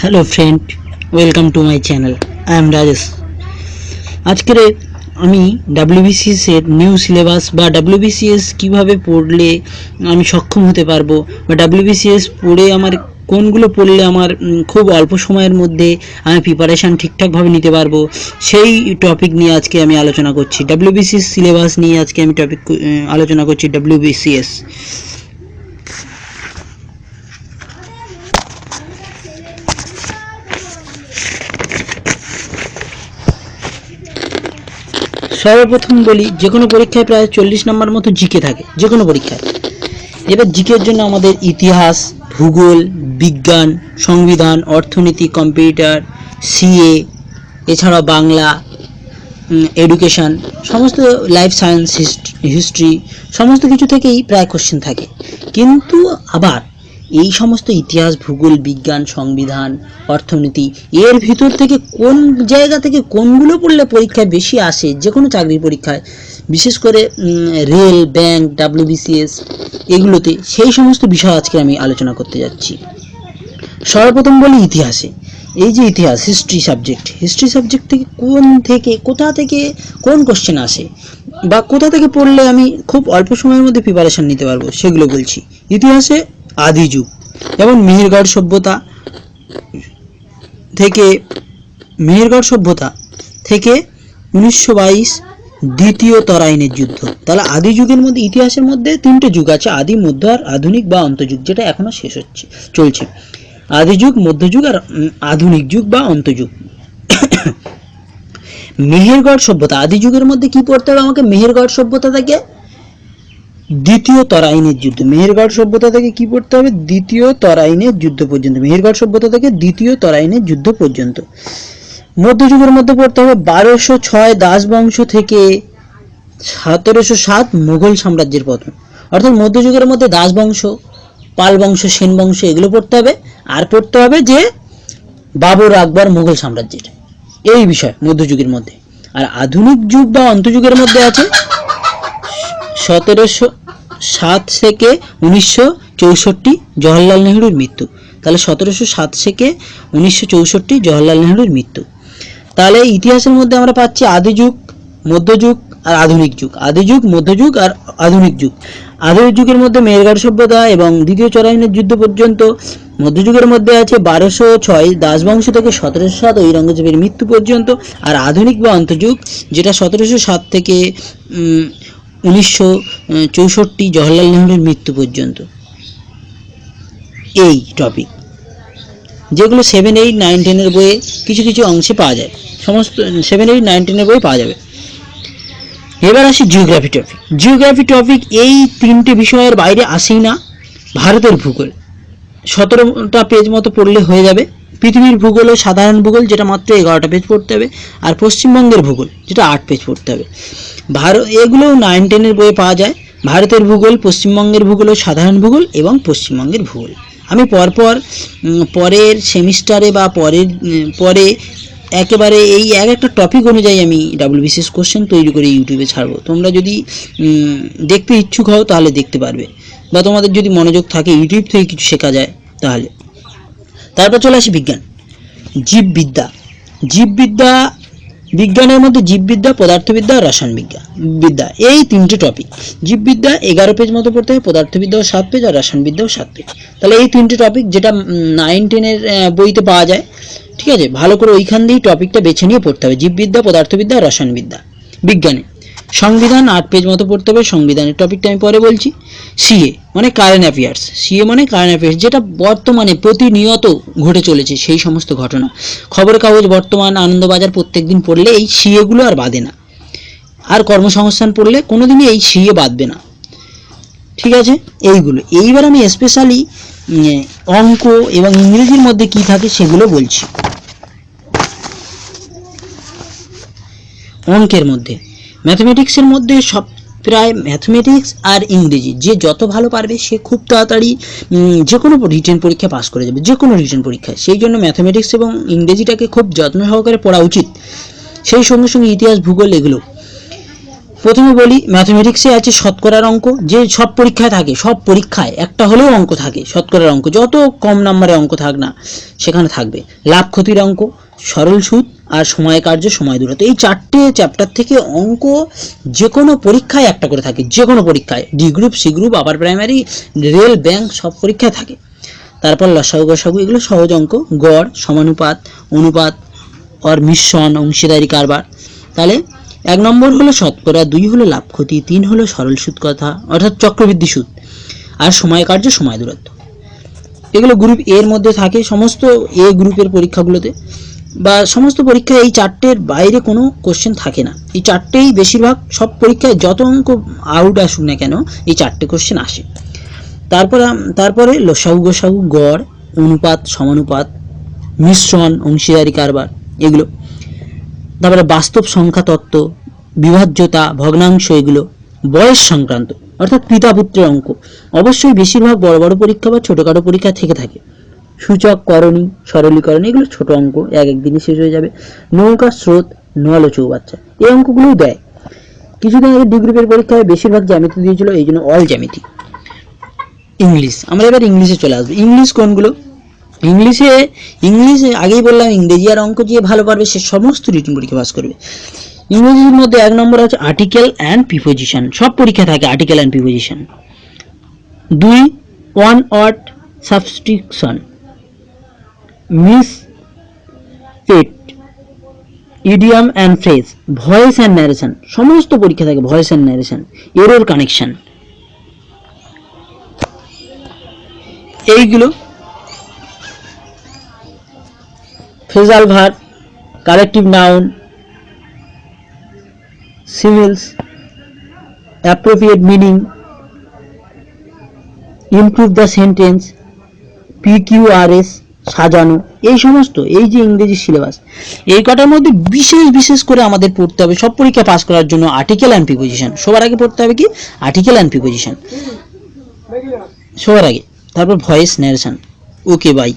Hello friend, welcome to my channel. I am Rajesh. আজকের আমি WBCS এর নিউ সিলেবাস বা ডাব্লিউবিসিএস কীভাবে পড়লে আমি সক্ষম হতে পারবো বা ডাব্লিউবিসিএস পড়ে আমার কোনগুলো পড়লে আমার খুব অল্প সময়ের মধ্যে আমি প্রিপারেশান ঠিকঠাকভাবে নিতে পারবো, সেই টপিক নিয়ে আজকে আমি আলোচনা করছি। ডাব্লিউবিসিএস সিলেবাস নিয়ে আজকে আমি আলোচনা করছি। ডাব্লিউবিসিএস সর্বপ্রথম বলি, যে কোনো পরীক্ষায় প্রায় 40 নম্বর মতো জিকে থাকে, যে কোনো পরীক্ষায়। এবার জিকের জন্য আমাদের ইতিহাস, ভূগোল, বিজ্ঞান, সংবিধান, অর্থনীতি, কম্পিউটার, সিএ, এছাড়া বাংলা, এডুকেশান, সমস্ত লাইফ সায়েন্স, হিস্ট্রি, সমস্ত কিছু থেকেই প্রায় কোশ্চেন থাকে। কিন্তু আবার এই সমস্ত ইতিহাস, ভূগোল, বিজ্ঞান, সংবিধান, অর্থনীতি, এর ভিতর থেকে কোন জায়গা থেকে কোনগুলো পড়লে পরীক্ষায় বেশি আসে, যে কোনো চাকরির পরীক্ষায়, বিশেষ করে রেল, ব্যাংক, ডাব্লিউবিসিএস, এগুলোতে, সেই সমস্ত বিষয় আজকে আমি আলোচনা করতে যাচ্ছি। সর্বপ্রথম বলি ইতিহাসে। এই যে ইতিহাস, হিস্ট্রি সাবজেক্ট থেকে কোথা থেকে কোন কোশ্চেন আসে বা কোথা থেকে পড়লে আমি খুব অল্প সময়ের মধ্যে প্রিপারেশন নিতে পারবো, সেগুলো বলছি। ইতিহাসে আদি যুগ, যেমন মেহেরগড় সভ্যতা থেকে 1922 দ্বিতীয় তরাইনের যুদ্ধ। তাহলে আদি যুগের মধ্যে, ইতিহাসের মধ্যে 3টে যুগ আছে: আদি, মধ্য আর আধুনিক বা অন্তযুগ, যেটা এখনো শেষ চলছে। আদি যুগ, মধ্যযুগ আর আধুনিক যুগ বা অন্তযুগ। মেহেরগড় সভ্যতা, আদি যুগের মধ্যে কি পড়তে হবে আমাকে? মেহেরগড় সভ্যতা থেকে দ্বিতীয় তরাইনের যুদ্ধ। মেহেরগড় সভ্যতা থেকে কি পড়তে হবে? দ্বিতীয় তরাইনের যুদ্ধ পর্যন্ত। মেহেরগড় সভ্যতা থেকে দ্বিতীয় তরাইনের যুদ্ধ পর্যন্ত। মধ্যযুগের মধ্যে পড়তে হবে 1206 দাস বংশ থেকে 1707 মুঘল সাম্রাজ্যের পতন। অর্থাৎ মধ্যযুগের মধ্যে দাস বংশ, পাল বংশ, সেন বংশ, এগুলো পড়তে হবে। আর পড়তে হবে যে বাবর, আকবর, মুঘল সাম্রাজ্যের, এই বিষয় মধ্যযুগের মধ্যে। আর আধুনিক যুগ বা অন্তযুগের মধ্যে আছে 1707 থেকে 1964 জওহরলাল নেহরুর মৃত্যু। তাহলে 1707 থেকে 1964 জওহরলাল নেহরুর মৃত্যু। তাহলে ইতিহাসের মধ্যে আমরা পাচ্ছি আদি যুগ, মধ্যযুগ আর আধুনিক যুগ। আদি যুগ, মধ্যযুগ আর আধুনিক যুগ। আধুনিক যুগের মধ্যে মেহেরগড় সভ্যতা এবং দ্বিতীয় তরাইনের যুদ্ধ পর্যন্ত। মধ্যযুগের মধ্যে আছে 1206 দাস বংশ থেকে 1707 ঔরঙ্গজেবের মৃত্যু পর্যন্ত। আর আধুনিক বা অন্তযুগ, যেটা 1707 থেকে 1964 জওহরলাল নেহরুর মৃত্যু পর্যন্ত। এই টপিক যেগুলো 7, 8, 9, 10 বইয়ে কিছু কিছু অংশে পাওয়া যায়, সমস্ত 7, 8, 9, 10 বইয়ে পাওয়া যাবে। এবার আসি জিওগ্রাফি টপিক। এই 3টে বিষয়ের বাইরে আসেই না। ভারতের ভূগোল 17টা পেজ মতো পড়লে হয়ে যাবে। পৃথিবীর ভূগোল ও সাধারণ ভূগোল, যেটা মাত্র 11টা পেজ পড়তে হবে। আর পশ্চিমবঙ্গের ভূগোল, যেটা 8 পেজ পড়তে হবে। এগুলো 9, 10 বইয়ে পাওয়া যায়। ভারতের ভূগোল, পশ্চিমবঙ্গের ভূগোল ও সাধারণ ভূগোল এবং পশ্চিমবঙ্গের ভূগোল। আমি পরের সেমিস্টারে বা পরে একেবারে এই একটা টপিক অনুযায়ী আমি ডাব্লিউবিসিএস কোশ্চেন তৈরি করে ইউটিউবে ছাড়বো। তোমরা যদি দেখতে ইচ্ছুক হও তাহলে দেখতে পারবে, বা তোমাদের যদি মনোযোগ থাকে ইউটিউব থেকে কিছু শেখা যায় তাহলে। তারপর চলে আসি বিজ্ঞান। জীববিদ্যা, বিজ্ঞানের মধ্যে জীববিদ্যা, পদার্থবিদ্যা আর রসায়ন বিদ্যা, এই 3টে টপিক। জীববিদ্যা 11 পেজ মতো পড়তে হবে, পদার্থবিদ্যাও 7 পেজ আর রসায়নবিদ্যাও 7 পেজ। তাহলে এই 3টে টপিক, যেটা 9, 10 বইতে পাওয়া যায়, ঠিক আছে? ভালো করে ওইখান দিয়েই টপিকটা বেছে নিয়ে পড়তে হবে, জীববিদ্যা, পদার্থবিদ্যা আর রসায়নবিদ্যা। বিজ্ঞানে সংবিধান 8 পেজ মতো পড়তে হবে। সংবিধানের টপিকটা আমি পরে বলছি। সিএ মানে কারেন্ট অ্যাফেয়ার্স, যেটা বর্তমানে প্রতিনিয়ত ঘটে চলেছে, সেই সমস্ত ঘটনা, খবরের কাগজ, বর্তমান, আনন্দবাজার প্রত্যেকদিন পড়লে এই সিএগুলো আর বাদে না। আর কর্মসংস্থান পড়লে কোনোদিনই এই সিএ বাদবে না, ঠিক আছে? এইগুলো। এইবার আমি স্পেশালি অঙ্ক এবং ইংরেজির মধ্যে কি থাকে সেগুলো বলছি। অঙ্কের মধ্যে, ম্যাথমেটিক্সের মধ্যে প্রায় ম্যাথমেটিক্স আর ইংরেজি, যে যত ভালো পারবে সে খুব তাড়াতাড়ি যে কোনো রিটেন পরীক্ষা পাস করে যাবে, যে কোনো রিটেন পরীক্ষায়। সেই জন্য ম্যাথমেটিক্স এবং ইংরেজিটাকে খুব যত্ন সহকারে পড়া উচিত। সেই সঙ্গে সঙ্গে ইতিহাস, ভূগোল, এগুলো প্রথমে বলি ম্যাথমেটিক্সে আছে শতকরার অঙ্ক, যে সব পরীক্ষায় থাকে, সব পরীক্ষায় একটা হলেও অঙ্ক থাকে শতকরার অঙ্ক, যত কম নম্বরে অঙ্ক থাক না সেখানে থাকবে। লাভ ক্ষতির অঙ্ক, সরল সুদ, আর সময় কার্য সময় দূরত্ব, এই চারটে চ্যাপ্টার থেকে অঙ্ক যে কোনো পরীক্ষায় একটা করে থাকে, যে কোনো পরীক্ষায়, D group, C group, upper primary, rail, bank, সব পরীক্ষায় থাকে। তারপর লসাগু গসাগু, এগুলো সহজ অঙ্ক, গড়, সমানুপাত, অনুপাত আর মিশ্রণ, অংশীদারি কারবার। তাহলে 1 নম্বর হলো শতকরা, 2 হলো লাভ ক্ষতি, 3 হলো সরল সুদ কথা অর্থাৎ চক্রবৃদ্ধি সুদ, আর সময় কার্য সময় দূরত্ব। এগুলো গ্রুপ এর মধ্যে থাকে, সমস্ত এ গ্রুপের পরীক্ষাগুলোতে বা সমস্ত পরীক্ষায় এই চারটের বাইরে কোনো কোশ্চেন থাকে না। এই চারটেই বেশিরভাগ সব পরীক্ষায় যত অঙ্ক আউট আসুক না কেন এই চারটে কোশ্চেন আসে। তারপরে লসাগু গসাগু, গড়, অনুপাত, সমানুপাত, মিশ্রণ, অংশীদারি কারবার, এগুলো। তারপরে বাস্তব সংখ্যা তত্ত্ব, বিভাজ্যতা, ভগ্নাংশ, এগুলো। বয়স সংক্রান্ত অর্থাৎ পিতা পুত্রের অঙ্ক, অবশ্যই বেশিরভাগ বড় বড় পরীক্ষা বা ছোটখাটো পরীক্ষা থেকে থাকে। সূচক, করণী, সরলীকরণ, এগুলো ছোট অঙ্ক, একদিনে শেষ হয়ে যাবে। নৌকা, স্রোত, নল ও চৌবাচ্চা, এই অঙ্কগুলোও দেয়। কিছুদিন আগে ডি গ্রুপের পরীক্ষায় বেশিরভাগ জ্যামিতি দিয়েছিল, এই জন্য অল জ্যামিতি। ইংলিশ, আমরা এবার ইংলিশে চলে আসবো। ইংলিশ কোনগুলো? ইংলিশে আগেই বললাম ইংরেজি আর অঙ্ক যে ভালো পারবে সে সমস্ত রিটেন পরীক্ষা পাস করবে। ইংরেজির মধ্যে 1 নম্বর আছে আর্টিকেল অ্যান্ড প্রিপোজিশন, সব পরীক্ষা থাকে article and preposition. 2 one word substitution, misspelt, idiom and phrase, voice and narration, সমস্ত পরীক্ষা থাকে voice and narration, error correction, এইগুলো। Phrasal verb, collective noun, similes, appropriate meaning, improve the sentence, PQRS, সাজানো, এই সমস্ত, এই যে ইংরেজি সিলেবাস, এই কটার মধ্যে বিশেষ করে আমাদের পড়তে হবে সব পরীক্ষা পাস করার জন্য আর্টিকেল অ্যান্ড প্রিপোজিশন। সবার আগে পড়তে হবে কি? আর্টিকেল অ্যান্ড প্রিপোজিশন সবার আগে, তারপর ভয়েস ন্যারেশন। Okay bye.